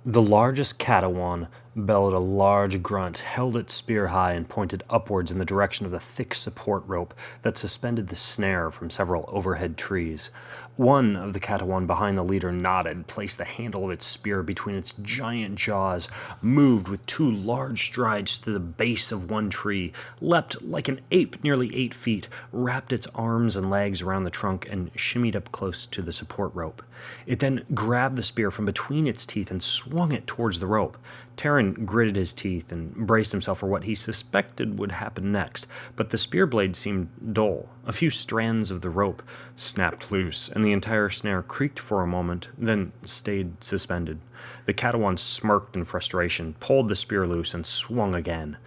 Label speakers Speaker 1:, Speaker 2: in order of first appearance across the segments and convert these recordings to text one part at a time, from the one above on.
Speaker 1: The largest Catawan bellowed a large grunt, held its spear high, and pointed upwards in the direction of the thick support rope that suspended the snare from several overhead trees. One of the Catawan behind the leader nodded, placed the handle of its spear between its giant jaws, moved with two large strides to the base of one tree, leapt like an ape nearly 8 feet, wrapped its arms and legs around the trunk, and shimmied up close to the support rope. It then grabbed the spear from between its teeth and swung it towards the rope. Terran gritted his teeth and braced himself for what he suspected would happen next, but the spear blade seemed dull. A few strands of the rope snapped loose, and the entire snare creaked for a moment, then stayed suspended. The Catawan smirked in frustration, pulled the spear loose, and swung again.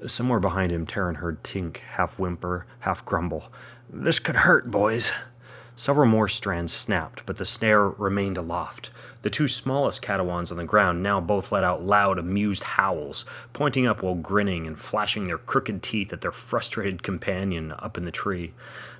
Speaker 1: Somewhere behind him, Terran heard Tink half whimper, half grumble. "This could hurt, boys." Several more strands snapped, but the snare remained aloft. The two smallest Catawans on the ground now both let out loud, amused howls, pointing up while grinning and flashing their crooked teeth at their frustrated companion up in the tree.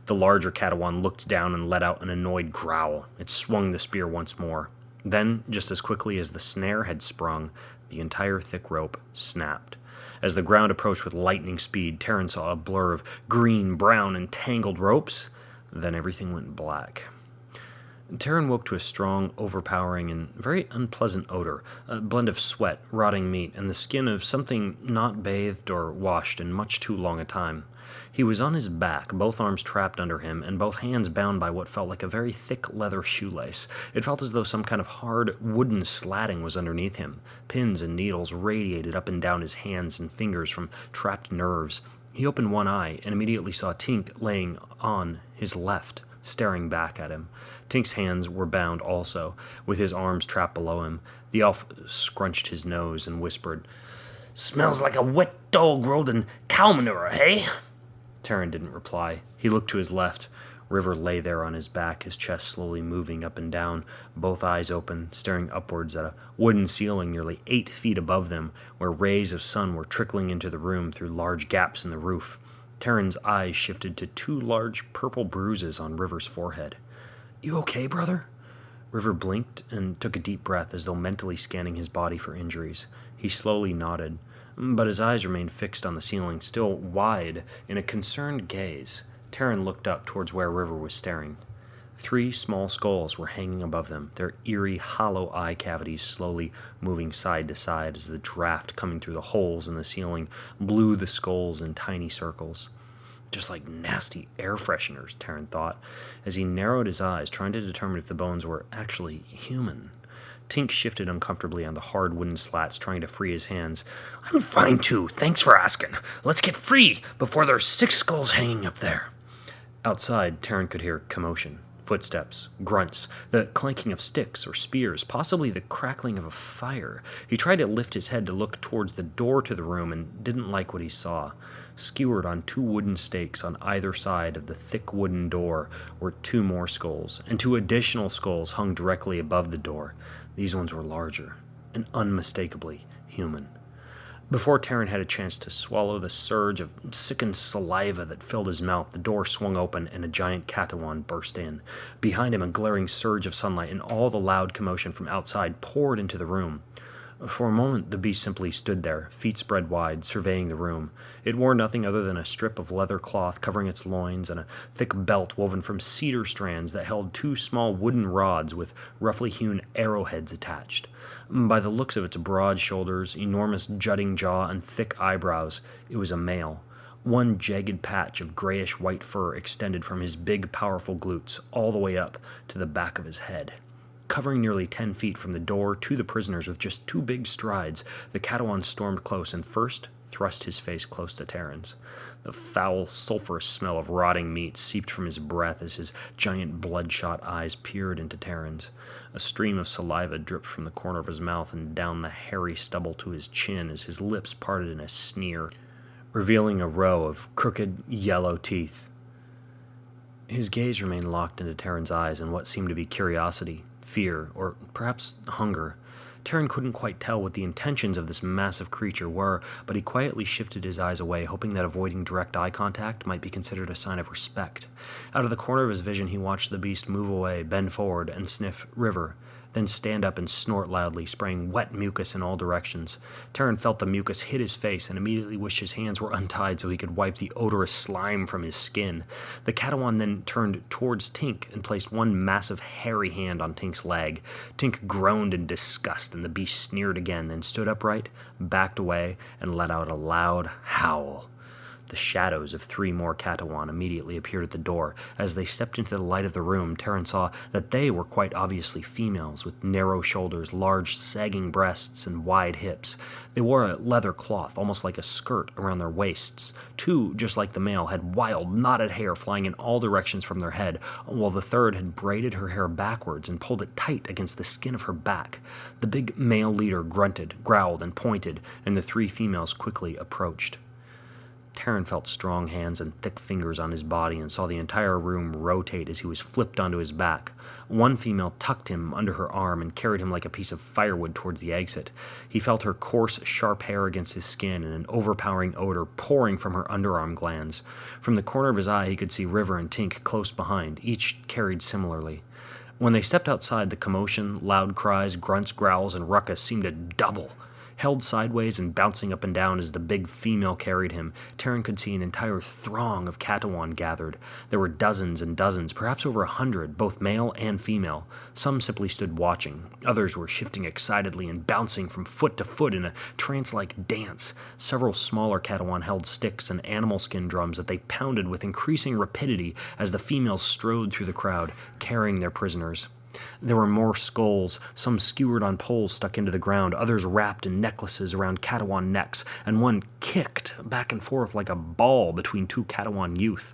Speaker 1: The larger Catawan looked down and let out an annoyed growl. It swung the spear once more. Then, just as quickly as the snare had sprung, the entire thick rope snapped. As the ground approached with lightning speed, Terran saw a blur of green, brown, and tangled ropes. Then everything went black. Terran woke to a strong, overpowering, and very unpleasant odor, a blend of sweat, rotting meat, and the skin of something not bathed or washed in much too long a time. He was on his back, both arms trapped under him, and both hands bound by what felt like a very thick leather shoelace. It felt as though some kind of hard, wooden slatting was underneath him. Pins and needles radiated up and down his hands and fingers from trapped nerves. He opened one eye and immediately saw Tink laying on his left, staring back at him. Tink's hands were bound also, with his arms trapped below him. The elf scrunched his nose and whispered, "Smells like a wet dog rolled in cow manure, hey?" Terran didn't reply. He looked to his left. River lay there on his back, his chest slowly moving up and down, both eyes open, staring upwards at a wooden ceiling nearly 8 feet above them, where rays of sun were trickling into the room through large gaps in the roof. Terran's eyes shifted to two large purple bruises on River's forehead. "You okay, brother?" River blinked and took a deep breath as though mentally scanning his body for injuries. He slowly nodded, but his eyes remained fixed on the ceiling, still wide in a concerned gaze. Terran looked up towards where River was staring. 3 small skulls were hanging above them, their eerie, hollow eye cavities slowly moving side to side as the draft coming through the holes in the ceiling blew the skulls in tiny circles. Just like nasty air fresheners, Terran thought, as he narrowed his eyes, trying to determine if the bones were actually human. Tink shifted uncomfortably on the hard wooden slats, trying to free his hands. "I'm fine too, thanks for asking. Let's get free before there's 6 skulls hanging up there." Outside, Terran could hear commotion, footsteps, grunts, the clanking of sticks or spears, possibly the crackling of a fire. He tried to lift his head to look towards the door to the room and didn't like what he saw. Skewered on 2 wooden stakes on either side of the thick wooden door were 2 more skulls, and 2 additional skulls hung directly above the door. These ones were larger and unmistakably human. Before Terran had a chance to swallow the surge of sickened saliva that filled his mouth, the door swung open and a giant Catawan burst in. Behind him, a glaring surge of sunlight and all the loud commotion from outside poured into the room. For a moment, the beast simply stood there, feet spread wide, surveying the room. It wore nothing other than a strip of leather cloth covering its loins and a thick belt woven from cedar strands that held 2 small wooden rods with roughly hewn arrowheads attached. By the looks of its broad shoulders, enormous jutting jaw, and thick eyebrows, it was a male. One jagged patch of grayish-white fur extended from his big, powerful glutes all the way up to the back of his head. Covering nearly 10 feet from the door to the prisoners with just 2 big strides, the Catawan stormed close and first thrust his face close to Terran's. The foul, sulphurous smell of rotting meat seeped from his breath as his giant bloodshot eyes peered into Terran's. A stream of saliva dripped from the corner of his mouth and down the hairy stubble to his chin as his lips parted in a sneer, revealing a row of crooked, yellow teeth. His gaze remained locked into Terran's eyes in what seemed to be curiosity, fear, or perhaps hunger. Terran couldn't quite tell what the intentions of this massive creature were, but he quietly shifted his eyes away, hoping that avoiding direct eye contact might be considered a sign of respect. Out of the corner of his vision, he watched the beast move away, bend forward, and sniff River. then stand up and snort loudly, spraying wet mucus in all directions. Terran felt the mucus hit his face and immediately wished his hands were untied so he could wipe the odorous slime from his skin. The Catalan then turned towards Tink and placed one massive hairy hand on Tink's leg. Tink groaned in disgust, and the beast sneered again, then stood upright, backed away, and let out a loud howl. The shadows of 3 more Catawan immediately appeared at the door. As they stepped into the light of the room, Terran saw that they were quite obviously females, with narrow shoulders, large sagging breasts, and wide hips. They wore a leather cloth, almost like a skirt, around their waists. 2, just like the male, had wild, knotted hair flying in all directions from their head, while the third had braided her hair backwards and pulled it tight against the skin of her back. The big male leader grunted, growled, and pointed, and the 3 females quickly approached. Terran felt strong hands and thick fingers on his body and saw the entire room rotate as he was flipped onto his back. One female tucked him under her arm and carried him like a piece of firewood towards the exit. He felt her coarse, sharp hair against his skin and an overpowering odor pouring from her underarm glands. From the corner of his eye he could see River and Tink close behind, each carried similarly. When they stepped outside, the commotion, loud cries, grunts, growls, and ruckus seemed to double. Held sideways and bouncing up and down as the big female carried him, Terran could see an entire throng of Catawan gathered. There were dozens and dozens, perhaps over 100, both male and female. Some simply stood watching. Others were shifting excitedly and bouncing from foot to foot in a trance-like dance. Several smaller Catawan held sticks and animal skin drums that they pounded with increasing rapidity as the females strode through the crowd, carrying their prisoners. There were more skulls, some skewered on poles stuck into the ground, others wrapped in necklaces around Catawan necks, and one kicked back and forth like a ball between 2 Catawan youth.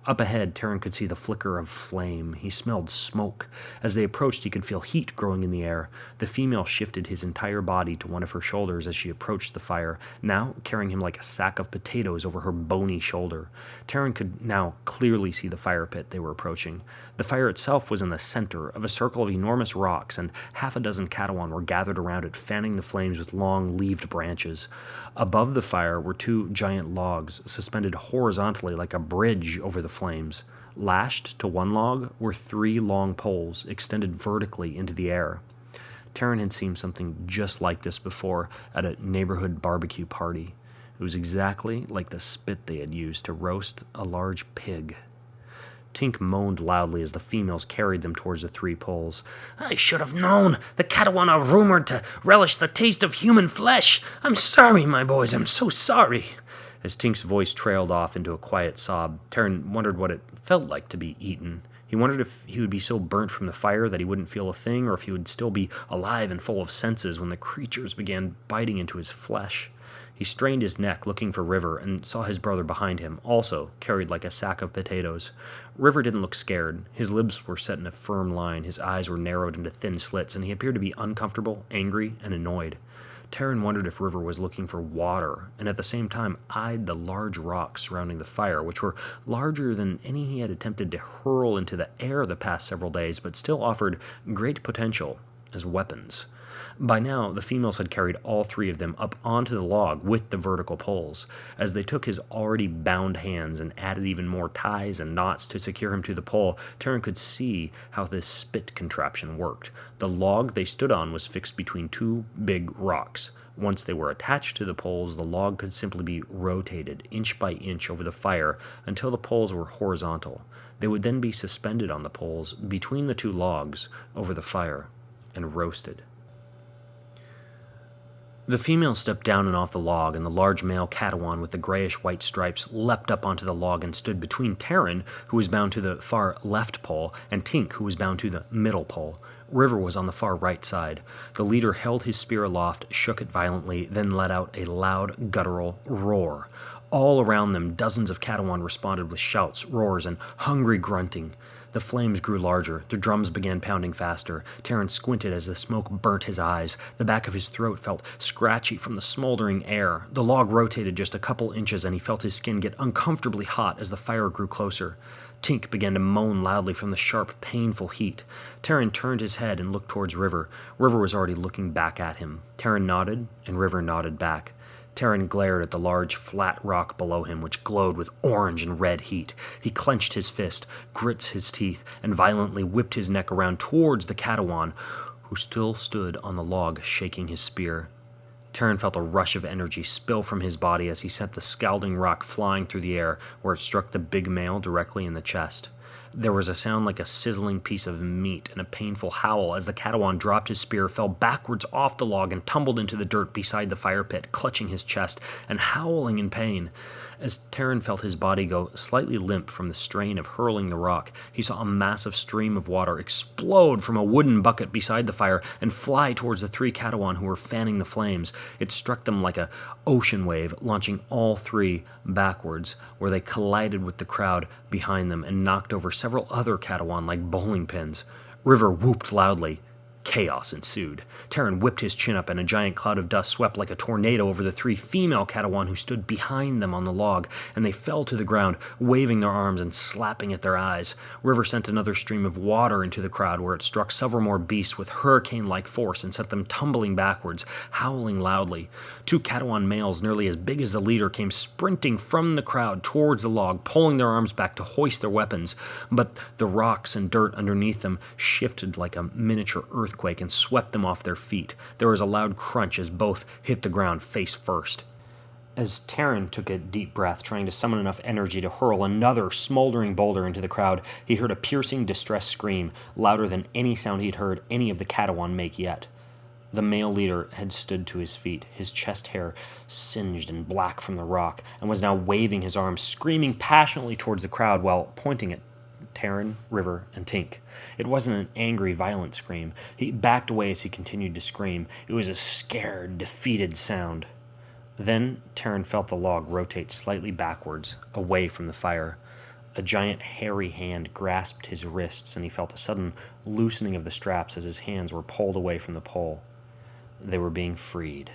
Speaker 1: Up ahead, Terran could see the flicker of flame. He smelled smoke. As they approached, he could feel heat growing in the air. The female shifted his entire body to one of her shoulders as she approached the fire, now carrying him like a sack of potatoes over her bony shoulder. Terran could now clearly see the fire pit they were approaching. The fire itself was in the center of a circle of enormous rocks, and half a dozen Catawan were gathered around it, fanning the flames with long, leaved branches. Above the fire were 2 giant logs, suspended horizontally like a bridge over the flames. Lashed to one log were 3 long poles, extended vertically into the air. Terran had seen something just like this before at a neighborhood barbecue party. It was exactly like the spit they had used to roast a large pig. Tink moaned loudly as the females carried them towards the 3 poles. "I should have known! The Catawan are rumored to relish the taste of human flesh! I'm sorry, my boys, I'm so sorry!" As Tink's voice trailed off into a quiet sob, Terran wondered what it felt like to be eaten. He wondered if he would be so burnt from the fire that he wouldn't feel a thing, or if he would still be alive and full of senses when the creatures began biting into his flesh. He strained his neck, looking for River, and saw his brother behind him, also carried like a sack of potatoes. River didn't look scared. His lips were set in a firm line, his eyes were narrowed into thin slits, and he appeared to be uncomfortable, angry, and annoyed. Terran wondered if River was looking for water, and at the same time eyed the large rocks surrounding the fire, which were larger than any he had attempted to hurl into the air the past several days, but still offered great potential as weapons. By now, the females had carried all 3 of them up onto the log with the vertical poles. As they took his already bound hands and added even more ties and knots to secure him to the pole, Terran could see how this spit contraption worked. The log they stood on was fixed between 2 big rocks. Once they were attached to the poles, the log could simply be rotated inch by inch over the fire until the poles were horizontal. They would then be suspended on the poles between the 2 logs over the fire and roasted. The female stepped down and off the log, and the large male Catawan with the grayish-white stripes leapt up onto the log and stood between Terran, who was bound to the far left pole, and Tink, who was bound to the middle pole. River was on the far right side. The leader held his spear aloft, shook it violently, then let out a loud, guttural roar. All around them, dozens of Catawan responded with shouts, roars, and hungry grunting. The flames grew larger. The drums began pounding faster. Terran squinted as the smoke burnt his eyes. The back of his throat felt scratchy from the smoldering air. The log rotated just a couple inches, and he felt his skin get uncomfortably hot as the fire grew closer. Tink began to moan loudly from the sharp, painful heat. Terran turned his head and looked towards River. River was already looking back at him. Terran nodded, and River nodded back. Terran glared at the large, flat rock below him, which glowed with orange and red heat. He clenched his fist, grits his teeth, and violently whipped his neck around towards the Catawan, who still stood on the log shaking his spear. Terran felt a rush of energy spill from his body as he sent the scalding rock flying through the air, where it struck the big male directly in the chest. There was a sound like a sizzling piece of meat and a painful howl as the Catalan dropped his spear, fell backwards off the log, and tumbled into the dirt beside the fire pit, clutching his chest and howling in pain. As Terran felt his body go slightly limp from the strain of hurling the rock, he saw a massive stream of water explode from a wooden bucket beside the fire and fly towards the three Catalan who were fanning the flames. It struck them like an ocean wave, launching all three backwards, where they collided with the crowd behind them and knocked over several other Catalan like bowling pins. River whooped loudly. Chaos ensued. Terran whipped his chin up, and a giant cloud of dust swept like a tornado over the three female Catalan who stood behind them on the log, and they fell to the ground, waving their arms and slapping at their eyes. River sent another stream of water into the crowd, where it struck several more beasts with hurricane-like force and sent them tumbling backwards, howling loudly. Two Catalan males, nearly as big as the leader, came sprinting from the crowd towards the log, pulling their arms back to hoist their weapons, but the rocks and dirt underneath them shifted like a miniature earthquake and swept them off their feet. There was a loud crunch as both hit the ground face first. As Terran took a deep breath, trying to summon enough energy to hurl another smoldering boulder into the crowd, he heard a piercing distress scream, louder than any sound he'd heard any of the Catalan make yet. The male leader had stood to his feet, his chest hair singed and black from the rock, and was now waving his arms, screaming passionately towards the crowd while pointing at Terran, River, and Tink. It wasn't an angry, violent scream. He backed away as he continued to scream. It was a scared, defeated sound. Then Terran felt the log rotate slightly backwards, away from the fire. A giant hairy hand grasped his wrists, and he felt a sudden loosening of the straps as his hands were pulled away from the pole. They were being freed.